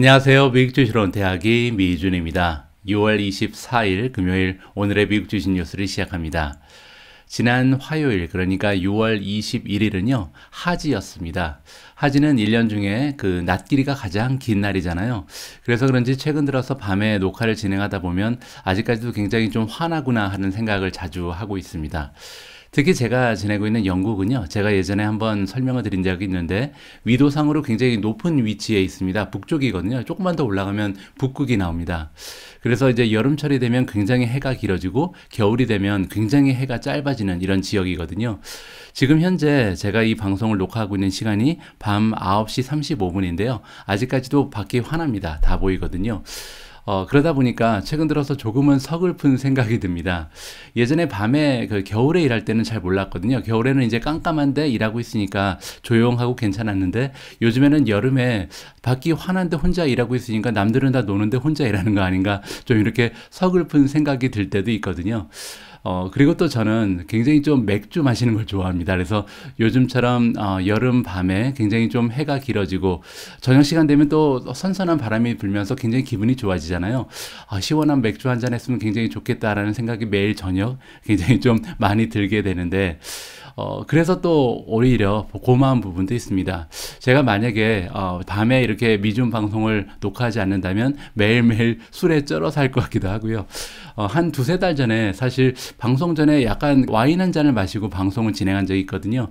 안녕하세요. 미국 주식론 대학의 미준입니다. 6월 24일 금요일 오늘의 미국 주식 뉴스를 시작합니다. 지난 화요일 그러니까 6월 21일은요. 하지였습니다. 하지는 1년 중에 그 낮 길이가 가장 긴 날이잖아요. 그래서 그런지 최근 들어서 밤에 녹화를 진행하다 보면 아직까지도 굉장히 좀 화나구나 하는 생각을 자주 하고 있습니다. 특히 제가 지내고 있는 영국은요, 제가 예전에 한번 설명을 드린 적이 있는데 위도상으로 굉장히 높은 위치에 있습니다. 북쪽이거든요. 조금만 더 올라가면 북극이 나옵니다. 그래서 이제 여름철이 되면 굉장히 해가 길어지고 겨울이 되면 굉장히 해가 짧아지는 이런 지역이거든요. 지금 현재 제가 이 방송을 녹화하고 있는 시간이 밤 9시 35분인데요. 아직까지도 밖이 환합니다. 다 보이거든요. 그러다 보니까 최근 들어서 조금은 서글픈 생각이 듭니다. 예전에 밤에 겨울에 일할 때는 잘 몰랐거든요. 겨울에는 이제 깜깜한데 일하고 있으니까 조용하고 괜찮았는데 요즘에는 여름에 밖이 환한데 혼자 일하고 있으니까 남들은 다 노는데 혼자 일하는 거 아닌가 좀 이렇게 서글픈 생각이 들 때도 있거든요. 그리고 또 저는 굉장히 좀 맥주 마시는 걸 좋아합니다. 그래서 요즘처럼 여름 밤에 굉장히 좀 해가 길어지고 저녁 시간 되면 또 선선한 바람이 불면서 굉장히 기분이 좋아지잖아요. 시원한 맥주 한 잔 했으면 굉장히 좋겠다라는 생각이 매일 저녁 굉장히 좀 많이 들게 되는데 그래서 또 오히려 고마운 부분도 있습니다. 제가 만약에 밤에 이렇게 미준 방송을 녹화하지 않는다면 매일매일 술에 쩔어 살 것 같기도 하고요. 한 두세 달 전에 사실 방송 전에 약간 와인 한 잔을 마시고 방송을 진행한 적이 있거든요.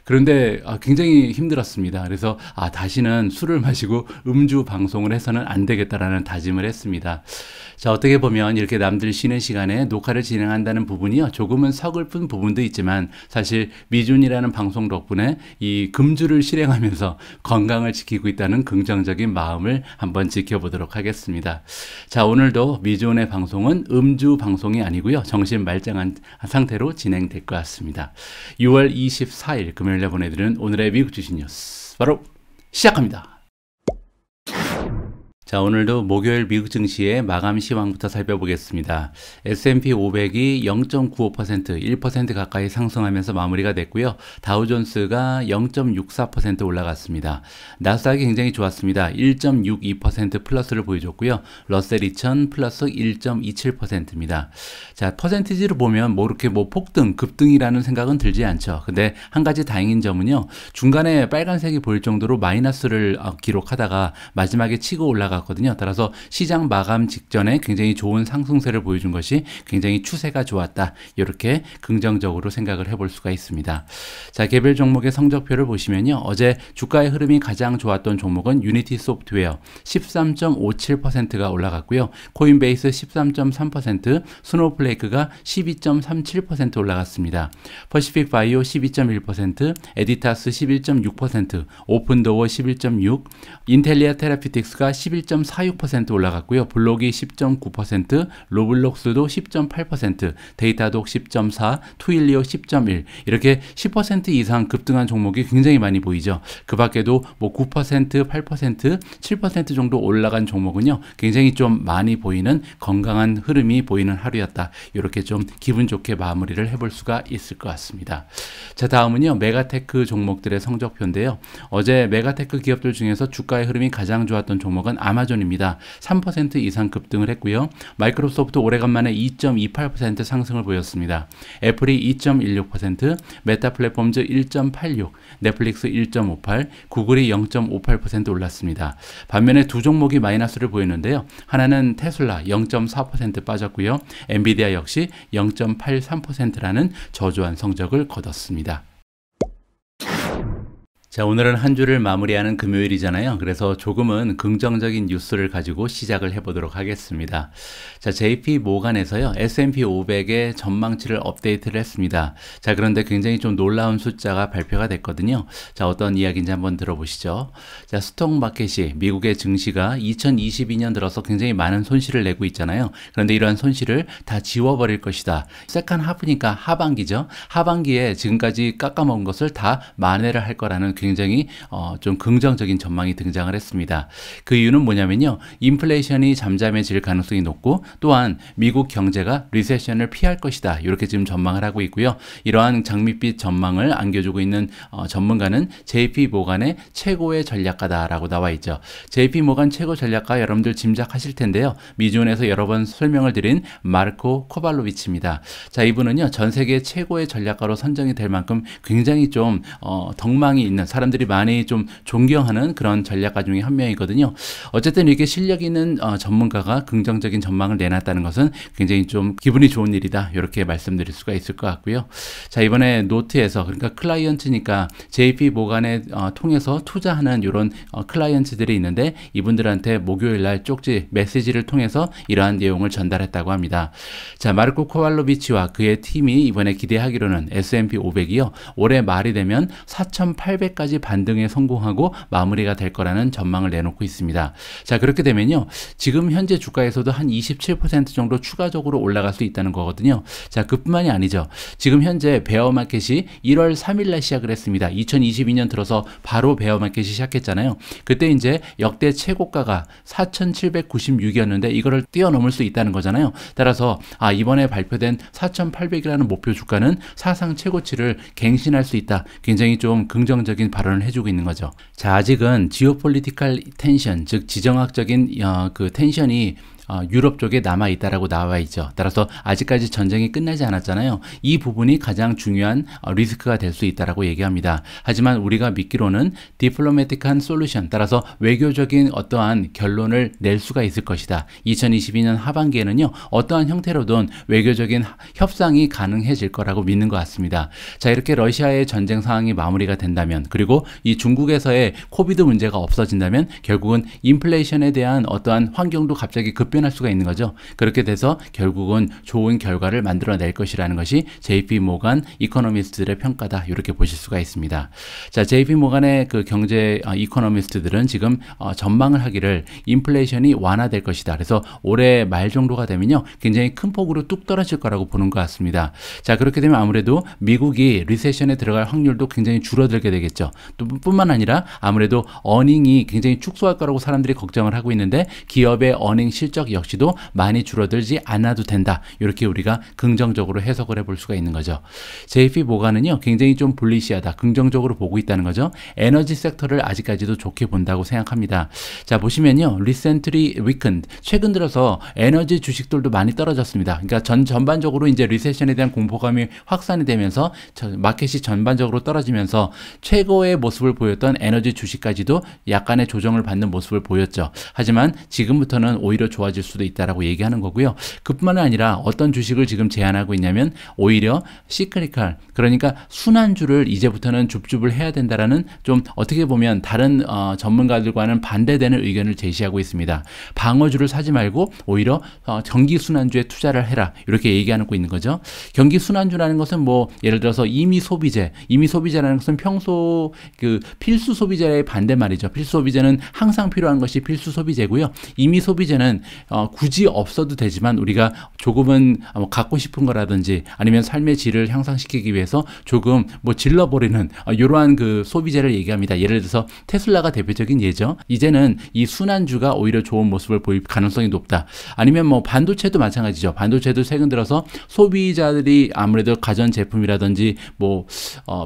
그런데 굉장히 힘들었습니다. 그래서 다시는 술을 마시고 음주 방송을 해서는 안 되겠다라는 다짐을 했습니다. 자, 어떻게 보면 이렇게 남들 쉬는 시간에 녹화를 진행한다는 부분이요. 조금은 서글픈 부분도 있지만 사실 미준이라는 방송 덕분에 이 금주를 실행하면서 건강을 지키고 있다는 긍정적인 마음을 한번 지켜보도록 하겠습니다. 자, 오늘도 미준의 방송은 음주 방송이 아니고요. 정신 말짱한 상태로 진행될 것 같습니다. 6월 24일 금요일에 보내드리는 오늘의 미국 주식 뉴스 바로 시작합니다. 자, 오늘도 목요일 미국 증시의 마감 시황부터 살펴보겠습니다. S&P 500이 0.95%, 1% 가까이 상승하면서 마무리가 됐고요. 다우존스가 0.64% 올라갔습니다. 나스닥이 굉장히 좋았습니다. 1.62% 플러스를 보여줬고요. 러셀 2000 플러스 1.27%입니다. 자, 퍼센티지로 보면 뭐 이렇게 뭐 폭등, 급등이라는 생각은 들지 않죠. 근데 한 가지 다행인 점은요. 중간에 빨간색이 보일 정도로 마이너스를 기록하다가 마지막에 치고 올라갔거든요. 따라서 시장 마감 직전에 굉장히 좋은 상승세를 보여준 것이 굉장히 추세가 좋았다. 이렇게 긍정적으로 생각을 해볼 수가 있습니다. 자, 개별 종목의 성적표를 보시면요. 어제 주가의 흐름이 가장 좋았던 종목은 유니티 소프트웨어 13.57%가 올라갔고요. 코인베이스 13.3%, 스노우플레이크가 12.37% 올라갔습니다. 퍼시픽 바이오 12.1%, 에디타스 11.6%, 오픈도어 11.6%, 인텔리아 테라피틱스가 11.46% 올라갔고요. 블록이 10.9%, 로블록스도 10.8%, 데이터독 10.4%, 투일리오 10.1% 이렇게 10% 이상 급등한 종목이 굉장히 많이 보이죠. 그 밖에도 뭐 9%, 8%, 7% 정도 올라간 종목은요. 굉장히 좀 많이 보이는 건강한 흐름이 보이는 하루였다. 이렇게 좀 기분 좋게 마무리를 해볼 수가 있을 것 같습니다. 자, 다음은요. 메가테크 종목들의 성적표인데요. 어제 메가테크 기업들 중에서 주가의 흐름이 가장 좋았던 종목은 아마존입니다. 3% 이상 급등을 했고요. 마이크로소프트 오래간만에 2.28% 상승을 보였습니다. 애플이 2.16%, 메타 플랫폼즈 1.86%, 넷플릭스 1.58%, 구글이 0.58% 올랐습니다. 반면에 두 종목이 마이너스를 보였는데요. 하나는 테슬라 0.4% 빠졌고요. 엔비디아 역시 0.83%라는 저조한 성적을 거뒀습니다. 자, 오늘은 한 주를 마무리하는 금요일이잖아요. 그래서 조금은 긍정적인 뉴스를 가지고 시작을 해보도록 하겠습니다. 자, JP 모간에서요. S&P 500의 전망치를 업데이트를 했습니다. 자, 그런데 굉장히 좀 놀라운 숫자가 발표가 됐거든요. 자, 어떤 이야기인지 한번 들어보시죠. 자, 스톡마켓이 미국의 증시가 2022년 들어서 굉장히 많은 손실을 내고 있잖아요. 그런데 이러한 손실을 다 지워버릴 것이다. 세컨 하프니까 하반기죠. 하반기에 지금까지 깎아먹은 것을 다 만회를 할 거라는 굉장히 좀 긍정적인 전망이 등장을 했습니다. 그 이유는 뭐냐면요. 인플레이션이 잠잠해질 가능성이 높고 또한 미국 경제가 리세션을 피할 것이다. 이렇게 지금 전망을 하고 있고요. 이러한 장밋빛 전망을 안겨주고 있는 전문가는 JP 모간의 최고의 전략가다라고 나와 있죠. JP 모간 최고 전략가 여러분들 짐작하실 텐데요. 미주원에서 여러 번 설명을 드린 마르코 코발로비치입니다. 자, 이분은요. 전 세계 최고의 전략가로 선정이 될 만큼 굉장히 좀 덕망이 있는 사람들이 많이 좀 존경하는 그런 전략가 중에 한 명이거든요. 어쨌든 이렇게 실력 있는 전문가가 긍정적인 전망을 내놨다는 것은 굉장히 좀 기분이 좋은 일이다. 이렇게 말씀드릴 수가 있을 것 같고요. 자, 이번에 노트에서 그러니까 클라이언트니까 JP 모간에 통해서 투자하는 이런 클라이언트들이 있는데 이분들한테 목요일 날 쪽지 메시지를 통해서 이러한 내용을 전달했다고 합니다. 자, 마르코 코발로비치와 그의 팀이 이번에 기대하기로는 S&P 500이요. 올해 말이 되면 4,800까지 반등에 성공하고 마무리가 될 거라는 전망을 내놓고 있습니다. 자, 그렇게 되면요. 지금 현재 주가에서도 한 27% 정도 추가적으로 올라갈 수 있다는 거거든요. 자, 그뿐만이 아니죠. 지금 현재 베어마켓이 1월 3일 날 시작을 했습니다. 2022년 들어서 바로 베어마켓이 시작했잖아요. 그때 이제 역대 최고가가 4,796이었는데 이거를 뛰어넘을 수 있다는 거잖아요. 따라서 이번에 발표된 4,800이라는 목표 주가는 사상 최고치를 갱신할 수 있다. 굉장히 좀 긍정적인 발언을 해주고 있는 거죠. 자, 아직은 지오폴리티컬 텐션, 즉 지정학적인 그 텐션이 유럽 쪽에 남아있다라고 나와 있죠. 따라서 아직까지 전쟁이 끝나지 않았잖아요. 이 부분이 가장 중요한 리스크가 될 수 있다라고 얘기합니다. 하지만 우리가 믿기로는 디플로매틱한 솔루션, 따라서 외교적인 어떠한 결론을 낼 수가 있을 것이다. 2022년 하반기에는요. 어떠한 형태로든 외교적인 협상이 가능해질 거라고 믿는 것 같습니다. 자, 이렇게 러시아의 전쟁 상황이 마무리가 된다면 그리고 이 중국에서의 코비드 문제가 없어진다면 결국은 인플레이션에 대한 어떠한 환경도 갑자기 변할 수가 있는 거죠. 그렇게 돼서 결국은 좋은 결과를 만들어낼 것이라는 것이 JP 모간 이코노미스트들의 평가다. 이렇게 보실 수가 있습니다. 자, JP 모간의 그 경제 이코노미스트들은 지금 전망을 하기를 인플레이션이 완화될 것이다. 그래서 올해 말 정도가 되면요. 굉장히 큰 폭으로 뚝 떨어질 거라고 보는 것 같습니다. 자, 그렇게 되면 아무래도 미국이 리세션에 들어갈 확률도 굉장히 줄어들게 되겠죠. 또 뿐만 아니라 아무래도 어닝이 굉장히 축소할 거라고 사람들이 걱정을 하고 있는데 기업의 어닝 실적 역시도 많이 줄어들지 않아도 된다. 이렇게 우리가 긍정적으로 해석을 해볼 수가 있는 거죠. JP 모간은요. 굉장히 좀 불리시하다. 긍정적으로 보고 있다는 거죠. 에너지 섹터를 아직까지도 좋게 본다고 생각합니다. 자, 보시면요. Recently weakened. 최근 들어서 에너지 주식들도 많이 떨어졌습니다. 그러니까 전반적으로 이제 리세션에 대한 공포감이 확산이 되면서 마켓이 전반적으로 떨어지면서 최고의 모습을 보였던 에너지 주식까지도 약간의 조정을 받는 모습을 보였죠. 하지만 지금부터는 오히려 좋아질 수도 있다라고 얘기하는 거고요. 그뿐만 아니라 어떤 주식을 지금 제안하고 있냐면 오히려 시크리칼, 그러니까 순환주를 이제부터는 줍줍을 해야 된다라는 좀 어떻게 보면 다른 전문가들과는 반대되는 의견을 제시하고 있습니다. 방어주를 사지 말고 오히려 경기 순환주에 투자를 해라. 이렇게 얘기하고 있는 거죠. 경기 순환주라는 것은 뭐 예를 들어서 임의 소비재라는 것은 평소 그 필수 소비재의 반대말이죠. 필수 소비재는 항상 필요한 것이 필수 소비재고요. 임의 소비재는 굳이 없어도 되지만 우리가 조금은 갖고 싶은 거라든지 아니면 삶의 질을 향상시키기 위해서 조금 뭐 질러버리는 이러한 그 소비재를 얘기합니다. 예를 들어서 테슬라가 대표적인 예죠. 이제는 이 순환주가 오히려 좋은 모습을 보일 가능성이 높다. 아니면 뭐 반도체도 마찬가지죠. 반도체도 최근 들어서 소비자들이 아무래도 가전제품이라든지 뭐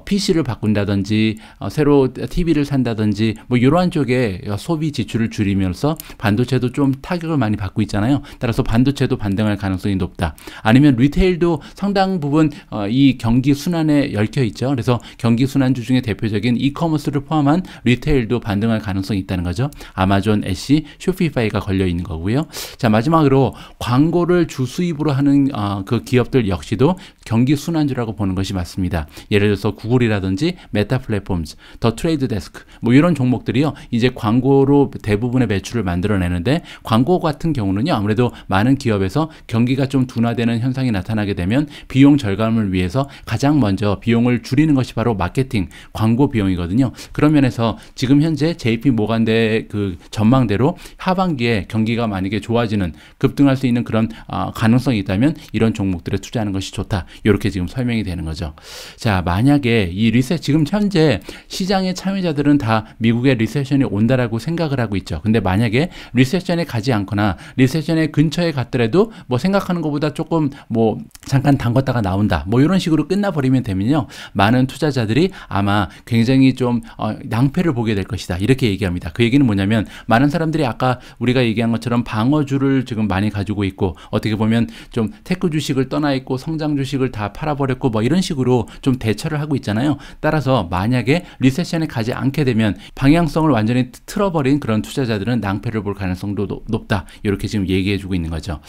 PC를 바꾼다든지 새로 TV를 산다든지 뭐 이러한 쪽에 소비 지출을 줄이면서 반도체도 좀 타격을 많이 받고 있잖아요. 따라서 반도체도 반등할 가능성이 높다. 아니면 리테일도 상당 부분 이 경기 순환에 얽혀 있죠. 그래서 경기 순환주 중에 대표적인 이커머스를 포함한 리테일도 반등할 가능성이 있다는 거죠. 아마존, 애쉬, 쇼피파이가 걸려 있는 거고요. 자, 마지막으로 광고를 주수입으로 하는 그 기업들 역시도 경기 순환주라고 보는 것이 맞습니다. 예를 들어서 구글이라든지 메타 플랫폼즈, 더 트레이드 데스크 뭐 이런 종목들이요. 이제 광고로 대부분의 매출을 만들어내는데 광고 같은 경우는요. 아무래도 많은 기업에서 경기가 좀 둔화되는 현상이 나타나게 되면 비용 절감을 위해서 가장 먼저 비용을 줄이는 것이 바로 마케팅, 광고 비용이거든요. 그런 면에서 지금 현재 JP 모간대 그 전망대로 하반기에 경기가 만약에 좋아지는 급등할 수 있는 그런 가능성이 있다면 이런 종목들에 투자하는 것이 좋다. 이렇게 지금 설명이 되는 거죠. 자, 만약에 이 지금 현재 시장의 참여자들은 다 미국의 리세션이 온다라고 생각을 하고 있죠. 근데 만약에 리세션에 가지 않거나 리세션의 근처에 갔더라도 뭐 생각하는 것보다 조금 뭐 잠깐 담궜다가 나온다, 뭐 이런 식으로 끝나버리면 되면요, 많은 투자자들이 아마 굉장히 좀 낭패를 보게 될 것이다, 이렇게 얘기합니다. 그 얘기는 뭐냐면, 많은 사람들이 아까 우리가 얘기한 것처럼 방어주를 지금 많이 가지고 있고, 어떻게 보면 좀 테크 주식을 떠나 있고 성장 주식을 다 팔아버렸고 뭐 이런 식으로 좀 대처를 하고 있잖아요. 따라서 만약에 리세션에 가지 않게 되면 방향성을 완전히 틀어버린 그런 투자자들은 낭패를 볼 가능성도 높다, 이렇게 지금 얘기해주고 있는 거죠.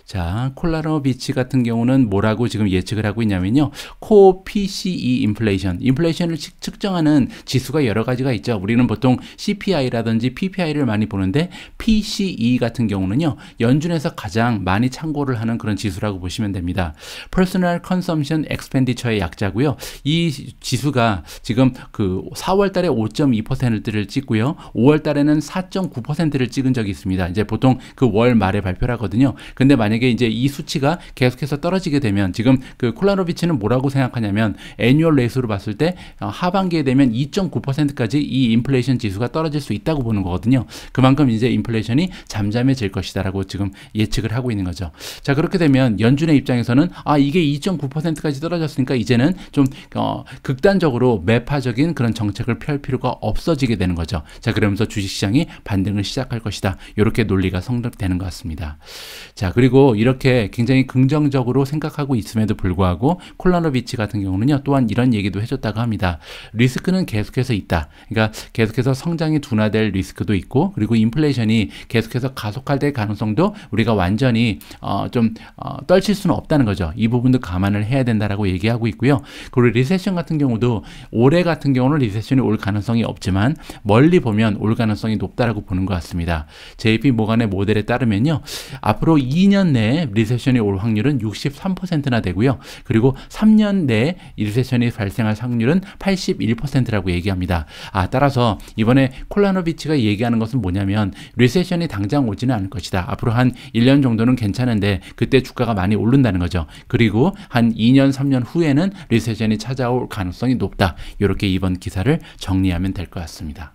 자, 콜라노비치 같은 경우는 뭐라고 지금 예측을 하고 있냐면요, 코어 PCE 인플레이션을 측정하는 지수가 여러 가지가 있죠. 우리는 보통 CPI라든지 PPI를 많이 보는데, PCE 같은 경우는요, 연준에서 가장 많이 참고를 하는 그런 지수라고 보시면 됩니다. Personal Consumption Expenditure의 약자고요. 이 지수가 지금 그 4월 달에 5.2%를 찍고요, 5월 달에는 4.9%를 찍은 적이 있습니다. 이제 보통 그 월 말에 발표를 하거든요. 근데 만약에 이제 이 수치가 계속해서 떨어지게 되면, 지금 그 콜라노비치는 뭐라고 생각하냐면, 애뉴얼 레이스로 봤을 때 하반기에 되면 2.9%까지 이 인플레이션 지수가 떨어질 수 있다고 보는 거거든요. 그만큼 이제 인플레이션이 잠잠해질 것이다라고 지금 예측을 하고 있는 거죠. 자, 그렇게 되면 연준의 입장에서는 이게 2.9%까지 떨어졌으니까 이제는 좀 극단적으로 매파적인 그런 정책을 펼 필요가 없어지게 되는 거죠. 자, 그러면서 주식시장이 반등을 시작할 것이다, 이렇게 논리가 성립되는 것 같습니다. 자, 그리고 이렇게 굉장히 긍정적으로 생각하고 있음에도 불구하고 콜라노비치 같은 경우는요, 또한 이런 얘기도 해줬다고 합니다. 리스크는 계속해서 있다. 그러니까 계속해서 성장이 둔화될 리스크도 있고, 그리고 인플레이션이 계속해서 가속할 될 가능성도 우리가 완전히 떨칠 수는 없다는 거죠. 이 부분도 감안을 해야 된다라고 얘기하고 있고요. 그리고 리세션 같은 경우도 올해 같은 경우는 리세션이 올 가능성이 없지만 멀리 보면 올 가능성이 높다라고 보는 것 같습니다. JP 모간의 모델에 따르면요, 앞으로 2년 내에 리세션이 올 확률은 63%나 되고요. 그리고 3년 내에 리세션이 발생할 확률은 81%라고 얘기합니다. 따라서 이번에 콜라노비치가 얘기하는 것은 뭐냐면, 리세션이 당장 오지는 않을 것이다. 앞으로 한 1년 정도는 괜찮은데 그때 주가가 많이 오른다는 거죠. 그리고 한 2년, 3년 후에는 리세션이 찾아올 가능성이 높다. 이렇게 이번 기사를 정리하면 될 것 같습니다.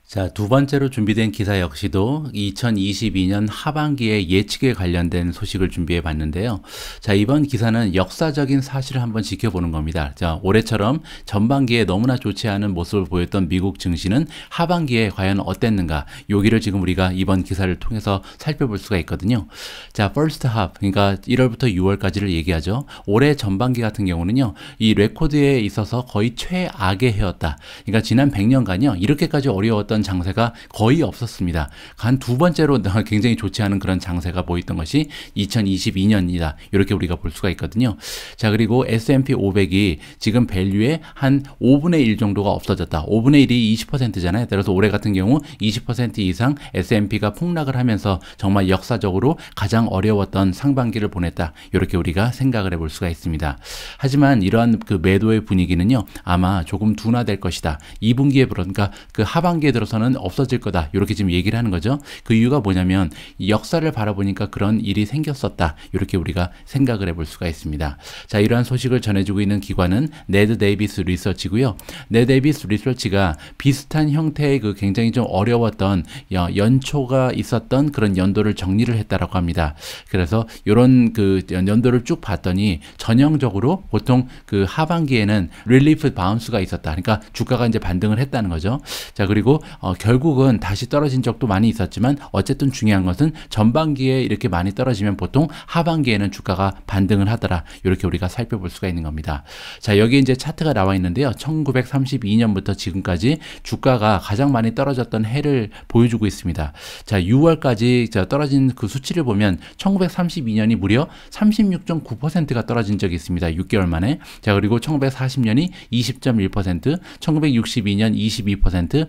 자, 두 번째로 준비된 기사 역시도 2022년 하반기에 예측에 관련된 소식을 준비해 봤는데요. 자, 이번 기사는 역사적인 사실을 한번 지켜보는 겁니다. 자, 올해처럼 전반기에 너무나 좋지 않은 모습을 보였던 미국 증시는 하반기에 과연 어땠는가, 여기를 지금 우리가 이번 기사를 통해서 살펴볼 수가 있거든요. 자, first half, 그러니까 1월부터 6월까지를 얘기하죠. 올해 전반기 같은 경우는요, 이 레코드에 있어서 거의 최악의 해였다. 그러니까 지난 100년간요, 이렇게까지 어려웠던 장세가 거의 없었습니다. 한 두 번째로 굉장히 좋지 않은 그런 장세가 보였던 것이 2022년이다. 이렇게 우리가 볼 수가 있거든요. 자, 그리고 S&P 500이 지금 밸류의 한 5분의 1 정도가 없어졌다. 5분의 1이 20%잖아요. 따라서 올해 같은 경우 20% 이상 S&P가 폭락을 하면서 정말 역사적으로 가장 어려웠던 상반기를 보냈다. 이렇게 우리가 생각을 해볼 수가 있습니다. 하지만 이러한 그 매도의 분위기는요, 아마 조금 둔화될 것이다. 2분기에 그러니까 그 하반기에 들어서는 없어질 거다. 이렇게 지금 얘기를 하는 거죠. 그 이유가 뭐냐면, 역사를 바라보니까 그런 일이 생겼었다. 이렇게 우리가 생각을 해볼 수가 있습니다. 자, 이러한 소식을 전해주고 있는 기관은 네드 데이비스 리서치고요. 네드 데이비스 리서치가 비슷한 형태의 그 굉장히 좀 어려웠던 연초가 있었던 그런 연도를 정리를 했다라고 합니다. 그래서 이런 그 연도를 쭉 봤더니 전형적으로 보통 그 하반기에는 릴리프 바운스가 있었다. 그러니까 주가가 이제 반등을 했다는 거죠. 자, 그리고 결국은 다시 떨어진 적도 많이 있었지만, 어쨌든 중요한 것은 전반기에 이렇게 많이 떨어지면 보통 하반기에는 주가가 반등을 하더라. 이렇게 우리가 살펴볼 수가 있는 겁니다. 자, 여기 이제 차트가 나와 있는데요. 1932년부터 지금까지 주가가 가장 많이 떨어졌던 해를 보여주고 있습니다. 자, 6월까지 떨어진 그 수치를 보면 1932년이 무려 36.9%가 떨어진 적이 있습니다. 6개월 만에. 자, 그리고 1940년이 20.1%, 1962년 22%,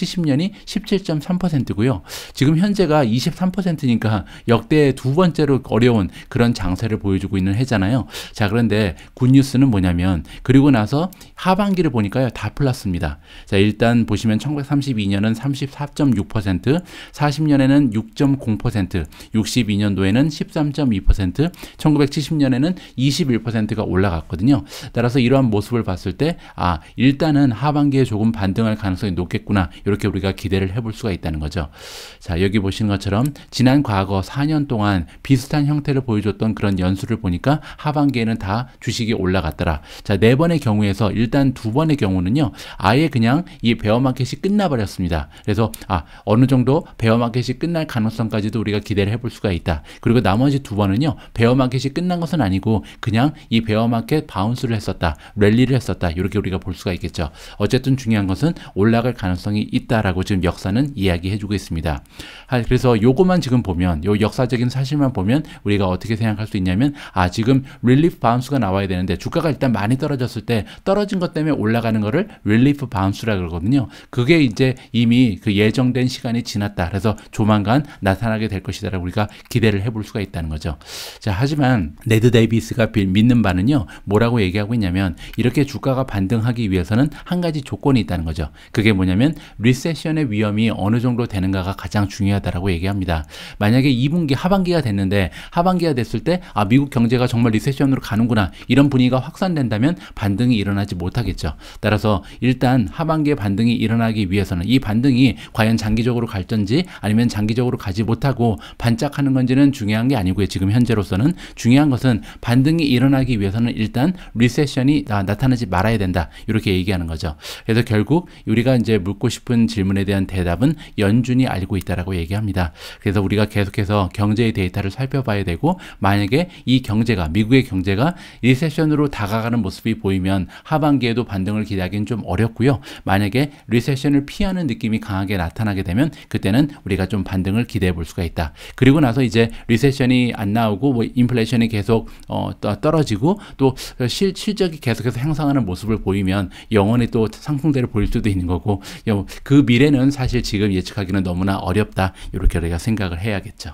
1970년이 17.3%고요. 지금 현재가 23%니까 역대 두 번째로 어려운 그런 장세를 보여주고 있는 해잖아요. 자, 그런데 굿뉴스는 뭐냐면 그리고 나서 하반기를 보니까요, 다 플러스입니다. 자, 일단 보시면 1932년은 34.6%, 40년에는 6.0%, 62년도에는 13.2%, 1970년에는 21%가 올라갔거든요. 따라서 이러한 모습을 봤을 때 일단은 하반기에 조금 반등할 가능성이 높겠구나, 이렇게 우리가 기대를 해볼 수가 있다는 거죠. 자, 여기 보시는 것처럼 지난 과거 4년 동안 비슷한 형태를 보여줬던 그런 연수를 보니까 하반기에는 다 주식이 올라갔더라. 자, 4번의 경우에서 일단 2번의 경우는요, 아예 그냥 이 베어마켓이 끝나버렸습니다. 그래서 어느 정도 베어마켓이 끝날 가능성까지도 우리가 기대를 해볼 수가 있다. 그리고 나머지 2번은요, 베어마켓이 끝난 것은 아니고 그냥 이 베어마켓 바운스를 했었다, 랠리를 했었다, 이렇게 우리가 볼 수가 있겠죠. 어쨌든 중요한 것은 올라갈 가능성이 있다라고 지금 역사는 이야기해주고 있습니다. 그래서 요것만 지금 보면, 요 역사적인 사실만 보면 우리가 어떻게 생각할 수 있냐면, 지금 릴리프 바운스가 나와야 되는데 주가가 일단 많이 떨어졌을 때 떨어진 것 때문에 올라가는 거를 릴리프 바운스라 그러거든요. 그게 이제 이미 그 예정된 시간이 지났다. 그래서 조만간 나타나게 될 것이다라고 우리가 기대를 해볼 수가 있다는 거죠. 자, 하지만 네드 데이비스가 믿는 바는요, 뭐라고 얘기하고 있냐면, 이렇게 주가가 반등하기 위해서는 한 가지 조건이 있다는 거죠. 그게 뭐냐면 리세션의 위험이 어느 정도 되는가가 가장 중요하다라고 얘기합니다. 만약에 2분기 하반기가 됐는데, 하반기가 됐을 때 미국 경제가 정말 리세션으로 가는구나, 이런 분위기가 확산된다면 반등이 일어나지 못하겠죠. 따라서 일단 하반기에 반등이 일어나기 위해서는, 이 반등이 과연 장기적으로 갈전지 아니면 장기적으로 가지 못하고 반짝하는 건지는 중요한 게 아니고요. 지금 현재로서는 중요한 것은 반등이 일어나기 위해서는 일단 리세션이 나타나지 말아야 된다, 이렇게 얘기하는 거죠. 그래서 결국 우리가 이제 묻고 싶은 질문에 대한 대답은 연준이 알고 있다라고 얘기합니다. 그래서 우리가 계속해서 경제의 데이터를 살펴봐야 되고, 만약에 이 경제가, 미국의 경제가 리세션으로 다가가는 모습이 보이면 하반기에도 반등을 기대하기는 좀 어렵고요. 만약에 리세션을 피하는 느낌이 강하게 나타나게 되면 그때는 우리가 좀 반등을 기대해 볼 수가 있다. 그리고 나서 이제 리세션이 안 나오고 인플레이션이 계속 떨어지고 또 실적이 계속해서 향상하는 모습을 보이면 영원히 또 상승세를 보일 수도 있는 거고, 그 미래는 사실 지금 예측하기는 너무나 어렵다, 이렇게 우리가 생각을 해야겠죠.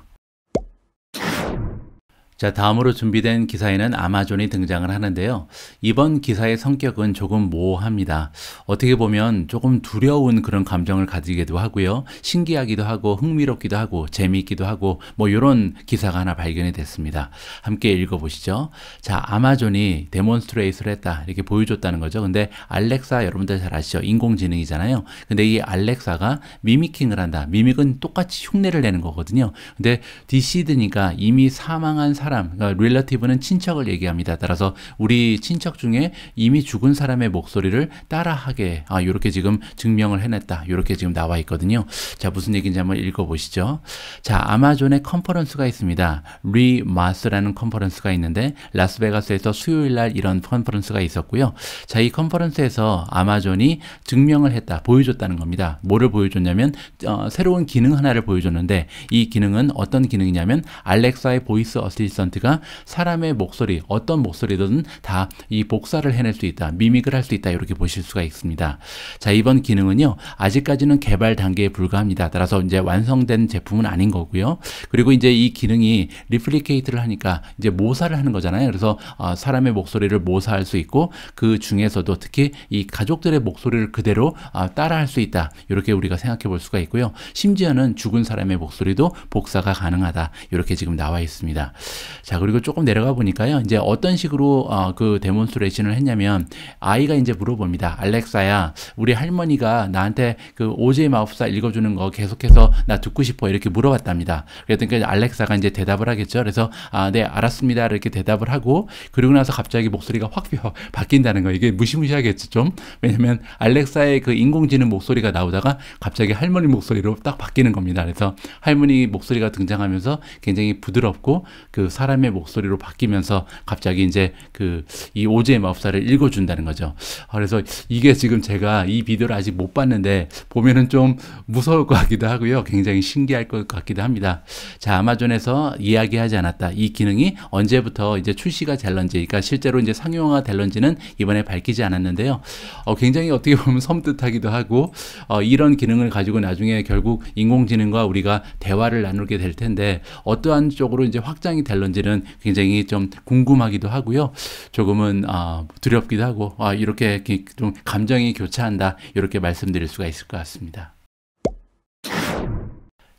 자, 다음으로 준비된 기사에는 아마존이 등장을 하는데요. 이번 기사의 성격은 조금 모호합니다. 어떻게 보면 조금 두려운 그런 감정을 가지기도 하고요. 신기하기도 하고 흥미롭기도 하고 재미있기도 하고 이런 기사가 하나 발견이 됐습니다. 함께 읽어보시죠. 자, 아마존이 데몬스트레이트를 했다, 이렇게 보여줬다는 거죠. 근데 알렉사 여러분들 잘 아시죠? 인공지능이잖아요. 근데 이 알렉사가 미미킹을 한다. 미믹은 똑같이 흉내를 내는 거거든요. 근데 디시드니까 이미 사망한 사람, 그러니까 릴러티브는 친척을 얘기합니다. 따라서 우리 친척 중에 이미 죽은 사람의 목소리를 따라하게 이렇게 지금 증명을 해냈다, 이렇게 지금 나와 있거든요. 자, 무슨 얘기인지 한번 읽어보시죠. 자, 아마존의 컨퍼런스가 있습니다. 리마스라는 컨퍼런스가 있는데 라스베가스에서 수요일날 이런 컨퍼런스가 있었고요. 자, 이 컨퍼런스에서 아마존이 증명을 했다, 보여줬다는 겁니다. 뭐를 보여줬냐면 새로운 기능 하나를 보여줬는데, 이 기능은 어떤 기능이냐면 알렉사의 보이스 어시스턴트가 사람의 목소리, 어떤 목소리든 다 이 복사를 해낼 수 있다, 미믹을 할 수 있다, 이렇게 보실 수가 있습니다. 자, 이번 기능은요, 아직까지는 개발 단계에 불과합니다. 따라서 이제 완성된 제품은 아닌 거고요. 그리고 이제 이 기능이 리플리케이트를 하니까 이제 모사를 하는 거잖아요. 그래서 사람의 목소리를 모사할 수 있고, 그 중에서도 특히 이 가족들의 목소리를 그대로 따라할 수 있다, 이렇게 우리가 생각해 볼 수가 있고요. 심지어는 죽은 사람의 목소리도 복사가 가능하다, 이렇게 지금 나와 있습니다. 자, 그리고 조금 내려가 보니까요, 이제 어떤 식으로 그 데몬스트레이션을 했냐면, 아이가 이제 물어봅니다. 알렉사야, 우리 할머니가 나한테 그 오제이 마법사 읽어주는 거 계속해서 나 듣고 싶어, 이렇게 물어봤답니다. 그러니까 알렉사가 이제 대답을 하겠죠. 그래서 네, 알았습니다, 이렇게 대답을 하고, 그리고 나서 갑자기 목소리가 확 바뀐다는 거. 이게 무시무시하겠죠, 좀. 왜냐면 알렉사의 그 인공지능 목소리가 나오다가 갑자기 할머니 목소리로 딱 바뀌는 겁니다. 그래서 할머니 목소리가 등장하면서 굉장히 부드럽고 그 사람의 목소리로 바뀌면서 갑자기 이제 이 오즈의 마법사를 읽어준다는 거죠. 그래서 이게 지금 제가 이 비디오를 아직 못 봤는데 보면은 좀 무서울 것 같기도 하고요. 굉장히 신기할 것 같기도 합니다. 자, 아마존에서 이야기하지 않았다. 이 기능이 언제부터 이제 출시가 될런지, 그러니까 실제로 이제 상용화 될런지는 이번에 밝히지 않았는데요. 굉장히 어떻게 보면 섬뜩하기도 하고, 이런 기능을 가지고 나중에 결국 인공지능과 우리가 대화를 나누게 될 텐데 어떠한 쪽으로 이제 확장이 될런지는 굉장히 좀 궁금하기도 하고요. 조금은 두렵기도 하고, 이렇게 좀 감정이 교차한다, 이렇게 말씀드릴 수가 있을 것 같습니다.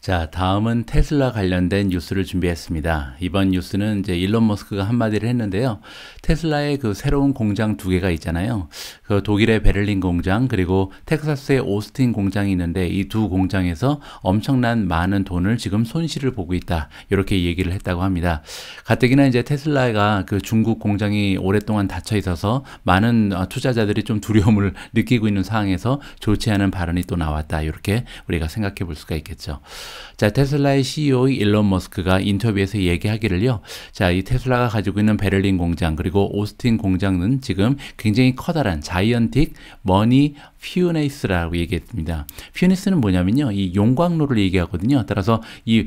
자, 다음은 테슬라 관련된 뉴스를 준비했습니다. 이번 뉴스는 이제 일론 머스크가 한마디를 했는데요. 테슬라의 그 새로운 공장 두 개가 있잖아요. 그 독일의 베를린 공장, 그리고 텍사스의 오스틴 공장이 있는데 이 두 공장에서 엄청난 많은 돈을 지금 손실을 보고 있다, 이렇게 얘기를 했다고 합니다. 가뜩이나 이제 테슬라가 그 중국 공장이 오랫동안 닫혀 있어서 많은 투자자들이 좀 두려움을 느끼고 있는 상황에서 좋지 않은 발언이 또 나왔다, 이렇게 우리가 생각해 볼 수가 있겠죠. 자, 테슬라의 CEO 일론 머스크가 인터뷰에서 얘기하기를요. 자, 이 테슬라가 가지고 있는 베를린 공장, 그리고 오스틴 공장은 지금 굉장히 커다란 자이언틱 머니 퓨네이스라고 얘기했습니다. 퓨네이스는 뭐냐면요, 이 용광로를 얘기하거든요. 따라서 이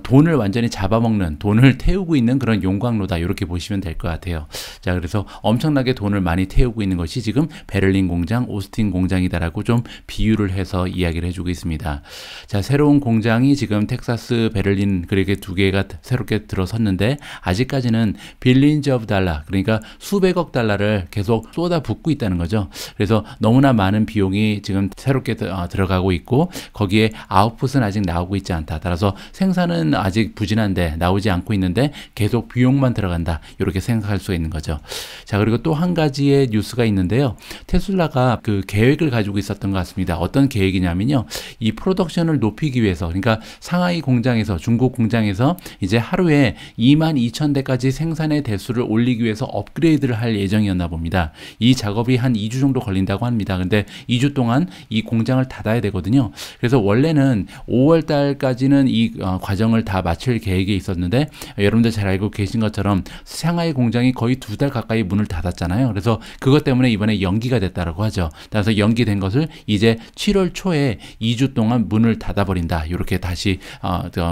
돈을 완전히 잡아먹는, 돈을 태우고 있는 그런 용광로다, 이렇게 보시면 될 것 같아요. 자, 그래서 엄청나게 돈을 많이 태우고 있는 것이 지금 베를린 공장, 오스틴 공장이다라고 좀 비유를 해서 이야기를 해주고 있습니다. 자, 새로운 공장이 지금 텍사스, 베를린, 그렇게 두 개가 새롭게 들어섰는데 아직까지는 빌리언즈 오브 달러, 그러니까 수백억 달러를 계속 쏟아붓고 있다는 거죠. 그래서 너무나 많은 비용이 지금 새롭게 들어가고 있고, 거기에 아웃풋은 아직 나오고 있지 않다. 따라서 생산은 아직 부진한데, 나오지 않고 있는데 계속 비용만 들어간다, 이렇게 생각할 수 있는 거죠. 자, 그리고 또 한 가지의 뉴스가 있는데요. 테슬라가 그 계획을 가지고 있었던 것 같습니다. 어떤 계획이냐면요, 이 프로덕션을 높이기 위해서, 그러니까 상하이 공장에서, 중국 공장에서 이제 하루에 22,000대까지 생산의 대수를 올리기 위해서 업그레이드를 할 예정이었나 봅니다. 이 작업이 한 2주 정도 걸린다고 합니다. 근데 2주 동안 이 공장을 닫아야 되거든요. 그래서 원래는 5월 달까지는 이 과정을 다 마칠 계획이 있었는데, 여러분들 잘 알고 계신 것처럼 상하이 공장이 거의 2달 가까이 문을 닫았잖아요. 그래서 그것 때문에 이번에 연기가 됐다라고 하죠. 따라서 연기된 것을 이제 7월 초에 2주 동안 문을 닫아버린다, 이렇게 다시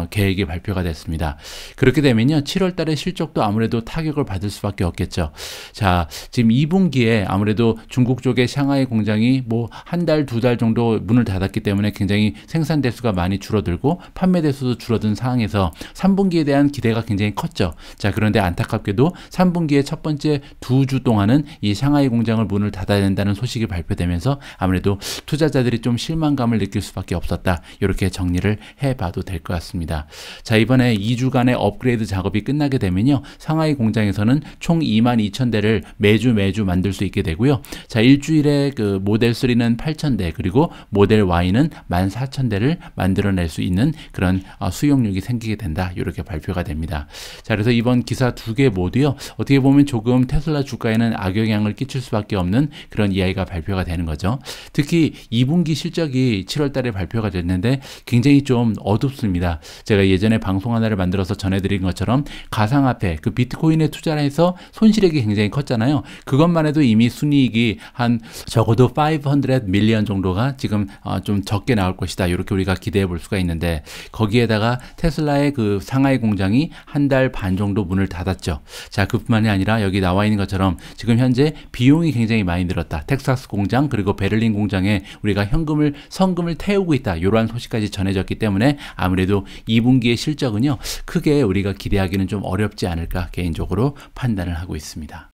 계획이 발표가 됐습니다. 그렇게 되면요, 7월 달에 실적도 아무래도 타격을 받을 수밖에 없겠죠. 자, 지금 2분기에 아무래도 중국 쪽의 상하이 공장이 뭐 한 달, 2달 정도 문을 닫았기 때문에 굉장히 생산 대수가 많이 줄어들고 판매 대수도 줄어든 상황에서 3분기에 대한 기대가 굉장히 컸죠. 자, 그런데 안타깝게도 3분기의 첫 번째 2주 동안은 이 상하이 공장을 문을 닫아야 된다는 소식이 발표되면서 아무래도 투자자들이 좀 실망감을 느낄 수밖에 없었다, 이렇게 정리를 해봐도 될 것 같습니다. 자, 이번에 2주간의 업그레이드 작업이 끝나게 되면요, 상하이 공장에서는 총 22,000대를 매주 만들 수 있게 되고요. 자, 일주일에 그 모델 3는 8,000대, 그리고 모델 Y는 14,000대를 만들어낼 수 있는 그런 수용력이 생기게 된다, 이렇게 발표가 됩니다. 자, 그래서 이번 기사 두 개 모두요, 어떻게 보면 조금 테슬라 주가에는 악영향을 끼칠 수밖에 없는 그런 이야기가 발표가 되는 거죠. 특히 2분기 실적이 7월 달에 발표가 됐는데 굉장히 좀 어둡습니다. 제가 예전에 방송 하나를 만들어서 전해드린 것처럼 가상화폐, 그 비트코인에 투자를 해서 손실액이 굉장히 컸잖아요. 그것만 해도 이미 순이익이 한 적어도 500 밀리언 정도가 지금 좀 적게 나올 것이다, 이렇게 우리가 기대해 볼 수가 있는데, 거기에다가 테슬라의 그 상하이 공장이 한 달 반 정도 문을 닫았죠. 자, 그뿐만이 아니라 여기 나와 있는 것처럼 지금 현재 비용이 굉장히 많이 늘었다. 텍사스 공장, 그리고 베를린 공장에 우리가 성금을 태우고 있다, 이러한 소식까지 전해졌기 때문에 아무래도 2분기의 실적은요, 크게 우리가 기대하기는 좀 어렵지 않을까 개인적으로 판단을 하고 있습니다.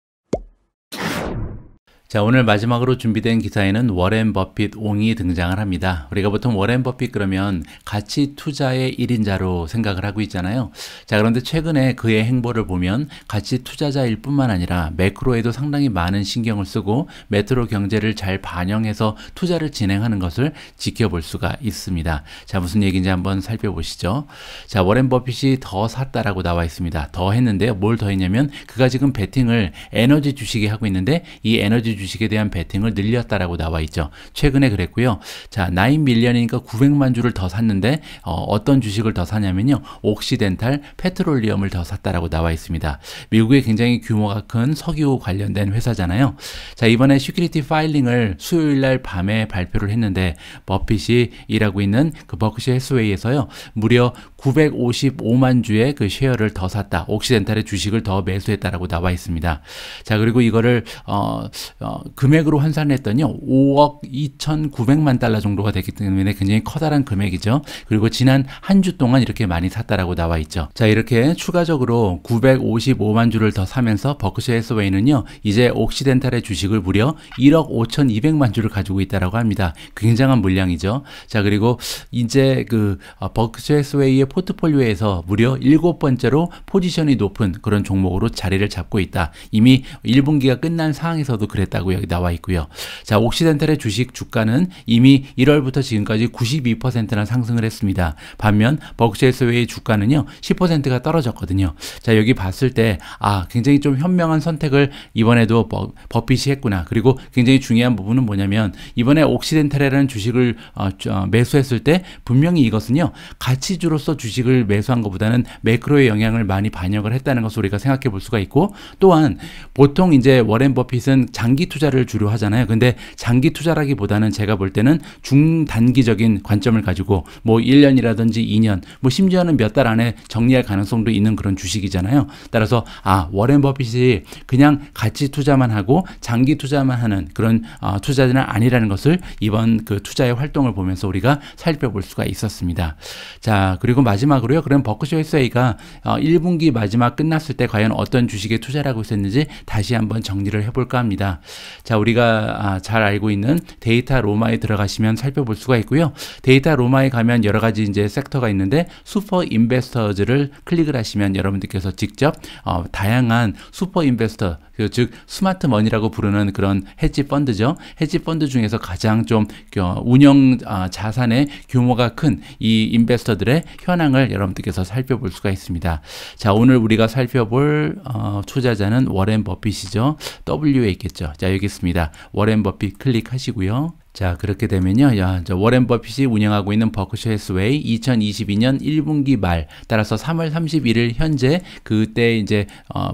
자, 오늘 마지막으로 준비된 기사에는 워렌 버핏 옹이 등장을 합니다. 우리가 보통 워렌 버핏 그러면 가치 투자의 1인자로 생각을 하고 있잖아요. 자, 그런데 최근에 그의 행보를 보면 가치 투자자일 뿐만 아니라 매크로에도 상당히 많은 신경을 쓰고 매크로 경제를 잘 반영해서 투자를 진행하는 것을 지켜볼 수가 있습니다. 자, 무슨 얘기인지 한번 살펴보시죠. 자, 워렌 버핏이 더 샀다라고 나와 있습니다. 더 했는데요. 뭘 더 했냐면 그가 지금 베팅을 에너지 주식에 하고 있는데, 이 에너지 주식에 대한 베팅을 늘렸다라고 나와 있죠. 최근에 그랬고요. 자, 9밀리언이니까 900만 주를 더 샀는데 어떤 주식을 더 사냐면요. 옥시덴탈 페트롤리엄을 더 샀다라고 나와 있습니다. 미국의 굉장히 규모가 큰 석유 관련된 회사잖아요. 자, 이번에 시큐리티 파일링을 수요일 날 밤에 발표를 했는데 버핏이 일하고 있는 그 버크셔 해스웨이에서요. 무려 955만 주의 그 쉐어를 더 샀다. 옥시덴탈의 주식을 더 매수했다라고 나와 있습니다. 자, 그리고 이거를 금액으로 환산했더니요. 5억 2,900만 달러 정도가 됐기 때문에 굉장히 커다란 금액이죠. 그리고 지난 한 주 동안 이렇게 많이 샀다라고 나와 있죠. 자, 이렇게 추가적으로 955만 주를 더 사면서 버크셔 해스웨이는요. 이제 옥시덴탈의 주식을 무려 1억 5,200만 주를 가지고 있다라고 합니다. 굉장한 물량이죠. 자, 그리고 이제 그 버크셔 해스웨이의 포트폴리오에서 무려 7번째로 포지션이 높은 그런 종목으로 자리를 잡고 있다. 이미 1분기가 끝난 상황에서도 그랬다고 여기 나와 있고요. 자, 옥시덴탈의 주식 주가는 이미 1월부터 지금까지 92%나 상승을 했습니다. 반면 버크셔 해스웨이의 주가는요 10%가 떨어졌거든요. 자, 여기 봤을 때 굉장히 좀 현명한 선택을 이번에도 버핏이 했구나. 그리고 굉장히 중요한 부분은 뭐냐면 이번에 옥시덴탈이라는 주식을 매수했을 때 분명히 이것은요 가치주로서 주식을 매수한 것보다는 매크로의 영향을 많이 반영을 했다는 것을 우리가 생각해 볼 수가 있고, 또한 보통 이제 워렌 버핏은 장기 투자를 주로 하잖아요. 근데 장기 투자라기보다는 제가 볼 때는 중단기적인 관점을 가지고 뭐 1년이라든지 2년, 뭐 심지어는 몇 달 안에 정리할 가능성도 있는 그런 주식이잖아요. 따라서 워렌 버핏이 그냥 가치 투자만 하고 장기 투자만 하는 그런 투자자는 아니라는 것을 이번 그 투자의 활동을 보면서 우리가 살펴볼 수가 있었습니다. 자, 그리고 마지막으로요. 그럼 버크셔 해스웨이가 1분기 마지막 끝났을 때 과연 어떤 주식에 투자를 하고 있었는지 다시 한번 정리를 해볼까 합니다. 자, 우리가 잘 알고 있는 데이터 로마에 들어가시면 살펴볼 수가 있고요. 데이터 로마에 가면 여러 가지 이제 섹터가 있는데 슈퍼 인베스터즈를 클릭을 하시면 여러분들께서 직접 다양한 슈퍼 인베스터, 즉 스마트 머니라고 부르는 그런 헤지 펀드죠. 헤지 펀드 중에서 가장 좀 운영 자산의 규모가 큰 이 인베스터들의 현황을 여러분들께서 살펴볼 수가 있습니다. 자, 오늘 우리가 살펴볼 투자자는 워렌 버핏이죠. W에 있겠죠. 자, 여기 있습니다. 워렌 버핏 클릭하시고요. 자, 그렇게 되면요. 워렌 버핏이 운영하고 있는 버크셔 해스웨이 2022년 1분기 말, 따라서 3월 31일 현재 그때 이제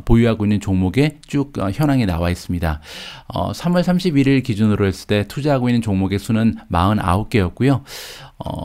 보유하고 있는 종목에 쭉 현황이 나와 있습니다. 3월 31일 기준으로 했을 때 투자하고 있는 종목의 수는 49개였고요.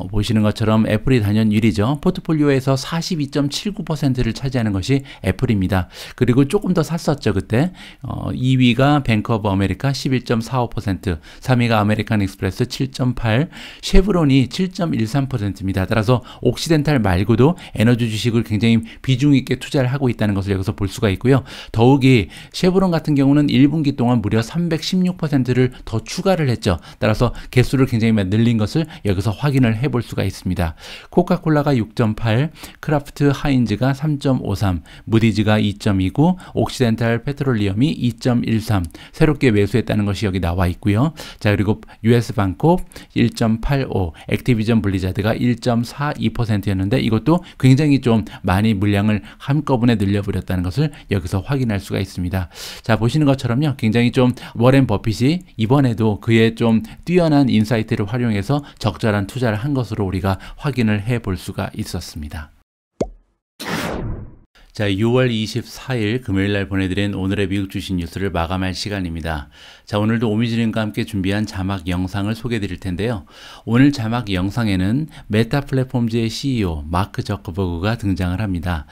보시는 것처럼 애플이 단연 1위죠. 포트폴리오에서 42.79%를 차지하는 것이 애플입니다. 그리고 조금 더 샀었죠, 그때. 2위가 뱅크 오브 아메리카 11.45%, 3위가 아메리칸 익스프레스 7.8%, 쉐브론이 7.13%입니다. 따라서 옥시덴탈 말고도 에너지 주식을 굉장히 비중 있게 투자를 하고 있다는 것을 여기서 볼 수가 있고요. 더욱이 쉐브론 같은 경우는 1분기 동안 무려 316%를 더 추가를 했죠. 따라서 개수를 굉장히 늘린 것을 여기서 확인을 해볼 수가 있습니다. 코카콜라가 6.8, 크라프트 하인즈가 3.53, 무디즈가 2.29, 옥시덴탈 페트롤리엄이 2.13 새롭게 매수했다는 것이 여기 나와 있고요. 자, 그리고 US 반콥 1.85, 액티비전 블리자드가 1.42%였는데 이것도 굉장히 좀 많이 물량을 한꺼번에 늘려버렸다는 것을 여기서 확인할 수가 있습니다. 자, 보시는 것처럼요. 굉장히 좀 워렌 버핏이 이번에도 그의 좀 뛰어난 인사이트를 활용해서 적절한 투자를 한 것으로 우리가 확인을 해 볼 수가 있었습니다. 자, 6월 24일 금요일 날 보내드린 오늘의 미국 주식 뉴스를 마감할 시간입니다. 자, 오늘도 오미진님과 함께 준비한 자막 영상을 소개해 드릴 텐데요. 오늘 자막 영상에는 메타 플랫폼즈의 CEO 마크 저커버그가 등장을 합니다.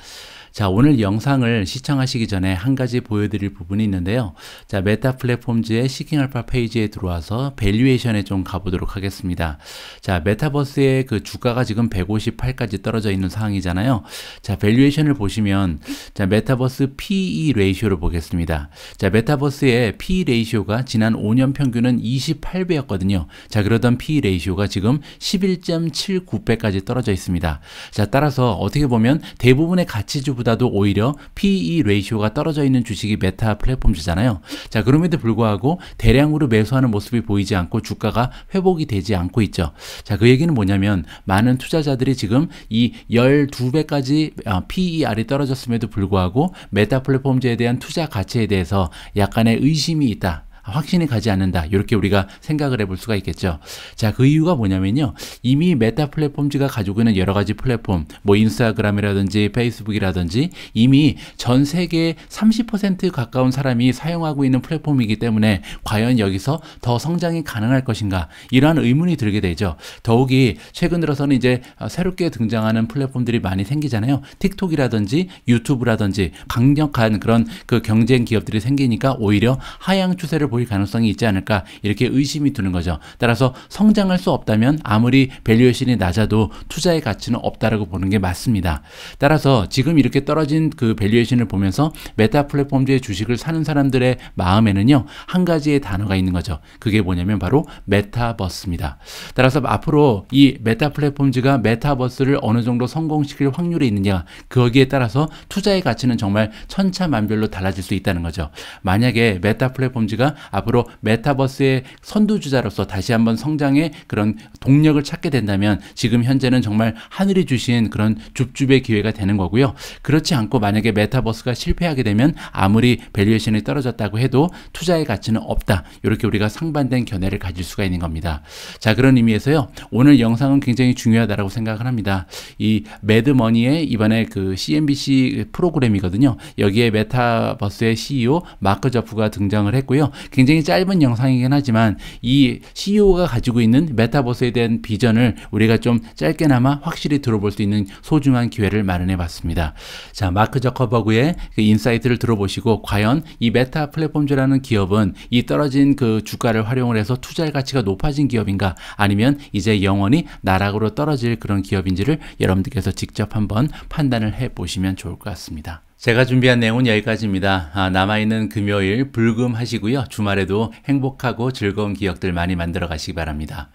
자, 오늘 영상을 시청하시기 전에 한 가지 보여드릴 부분이 있는데요. 자, 메타 플랫폼즈의 시킹알파 페이지에 들어와서 밸류에이션에 좀 가보도록 하겠습니다. 자, 메타버스의 그 주가가 지금 158까지 떨어져 있는 상황이잖아요. 자, 밸류에이션을 보시면 자, 메타버스 PE 레이쇼를 보겠습니다. 자, 메타버스의 PE 레이쇼가 지난 5년 평균은 28배였거든요. 자, 그러던 PE 레이쇼가 지금 11.79배까지 떨어져 있습니다. 자, 따라서 어떻게 보면 대부분의 가치주보다도 오히려 PE 레이쇼가 떨어져 있는 주식이 메타 플랫폼즈잖아요. 자, 그럼에도 불구하고 대량으로 매수하는 모습이 보이지 않고 주가가 회복이 되지 않고 있죠. 자, 그 얘기는 뭐냐면 많은 투자자들이 지금 이 12배까지 PER이 떨어졌음에도 불구하고 메타 플랫폼즈에 대한 투자 가치에 대해서 약간의 의심이 있다. 확신이 가지 않는다. 이렇게 우리가 생각을 해볼 수가 있겠죠. 자, 그 이유가 뭐냐면요. 이미 메타 플랫폼즈가 가지고 있는 여러 가지 플랫폼, 뭐 인스타그램이라든지 페이스북이라든지 이미 전 세계 30% 가까운 사람이 사용하고 있는 플랫폼이기 때문에 과연 여기서 더 성장이 가능할 것인가? 이러한 의문이 들게 되죠. 더욱이 최근 들어서는 이제 새롭게 등장하는 플랫폼들이 많이 생기잖아요. 틱톡이라든지 유튜브라든지 강력한 그런 그 경쟁 기업들이 생기니까 오히려 하향 추세를 보일 가능성이 있지 않을까 이렇게 의심이 드는 거죠. 따라서 성장할 수 없다면 아무리 밸류에이션이 낮아도 투자의 가치는 없다라고 보는 게 맞습니다. 따라서 지금 이렇게 떨어진 그 밸류에이션을 보면서 메타 플랫폼즈의 주식을 사는 사람들의 마음에는요, 한 가지의 단어가 있는 거죠. 그게 뭐냐면 바로 메타버스입니다. 따라서 앞으로 이 메타 플랫폼즈가 메타버스를 어느 정도 성공시킬 확률이 있느냐, 거기에 따라서 투자의 가치는 정말 천차만별로 달라질 수 있다는 거죠. 만약에 메타 플랫폼즈가 앞으로 메타버스의 선두주자로서 다시 한번 성장의 그런 동력을 찾게 된다면 지금 현재는 정말 하늘이 주신 그런 줍줍의 기회가 되는 거고요. 그렇지 않고 만약에 메타버스가 실패하게 되면 아무리 밸류에이션이 떨어졌다고 해도 투자의 가치는 없다. 이렇게 우리가 상반된 견해를 가질 수가 있는 겁니다. 자, 그런 의미에서요. 오늘 영상은 굉장히 중요하다고 생각을 합니다. 이 매드머니의 이번에 그 CNBC 프로그램이거든요. 여기에 메타버스의 CEO 마크 저프가 등장을 했고요. 굉장히 짧은 영상이긴 하지만 이 CEO가 가지고 있는 메타버스에 대한 비전을 우리가 좀 짧게나마 확실히 들어볼 수 있는 소중한 기회를 마련해 봤습니다. 자, 마크 저커버그의 그 인사이트를 들어보시고 과연 이 메타 플랫폼즈라는 기업은 이 떨어진 그 주가를 활용을 해서 투자할 가치가 높아진 기업인가, 아니면 이제 영원히 나락으로 떨어질 그런 기업인지를 여러분들께서 직접 한번 판단을 해 보시면 좋을 것 같습니다. 제가 준비한 내용은 여기까지입니다. 남아있는 금요일 불금하시고요. 주말에도 행복하고 즐거운 기억들 많이 만들어 가시기 바랍니다.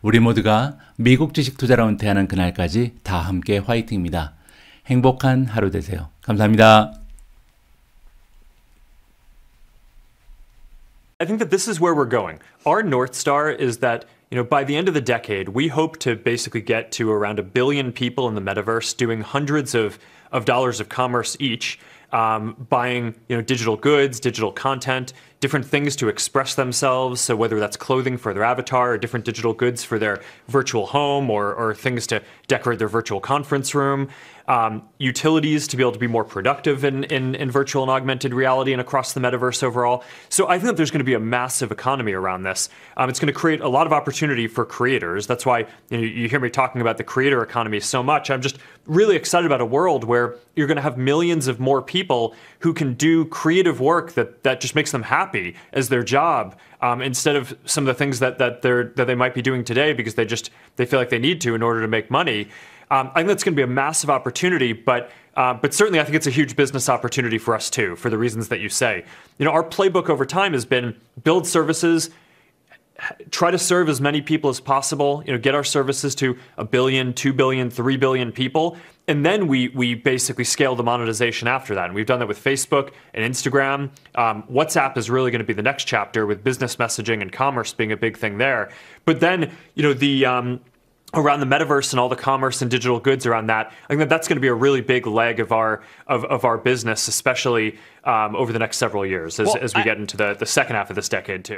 우리 모두가 미국 주식 투자로 은퇴하는 그날까지 다 함께 화이팅입니다. 행복한 하루 되세요. 감사합니다. I think that this is where we're going. Our North Star is that, by the end of the decade, we hope to basically get to around 1 billion people in the metaverse doing hundreds of dollars of commerce each, buying digital goods, digital content, different things to express themselves. So whether that's clothing for their avatar or different digital goods for their virtual home or things to decorate their virtual conference room, utilities to be able to be more productive in virtual and augmented reality and across the metaverse overall. So I think that there's going to be a massive economy around this. It's going to create a lot of opportunity for creators. That's why you hear me talking about the creator economy so much. I'm just really excited about a world where you're going to have millions of more people who can do creative work that just makes them happy as their job, instead of some of the things that they might be doing today because they feel like they need to in order to make money. I think that's going to be a massive opportunity, but certainly I think it's a huge business opportunity for us too, for the reasons that you say. Our playbook over time has been build services, try to serve as many people as possible, get our services to 1 billion, 2 billion, 3 billion people, and then we basically scale the monetization after that. And we've done that with Facebook and Instagram. WhatsApp is really going to be the next chapter, with business messaging and commerce being a big thing there. But then, around the metaverse and all the commerce and digital goods around that, I think that's going to be a really big leg of our business, especially over the next several years as we get into the second half of this decade too.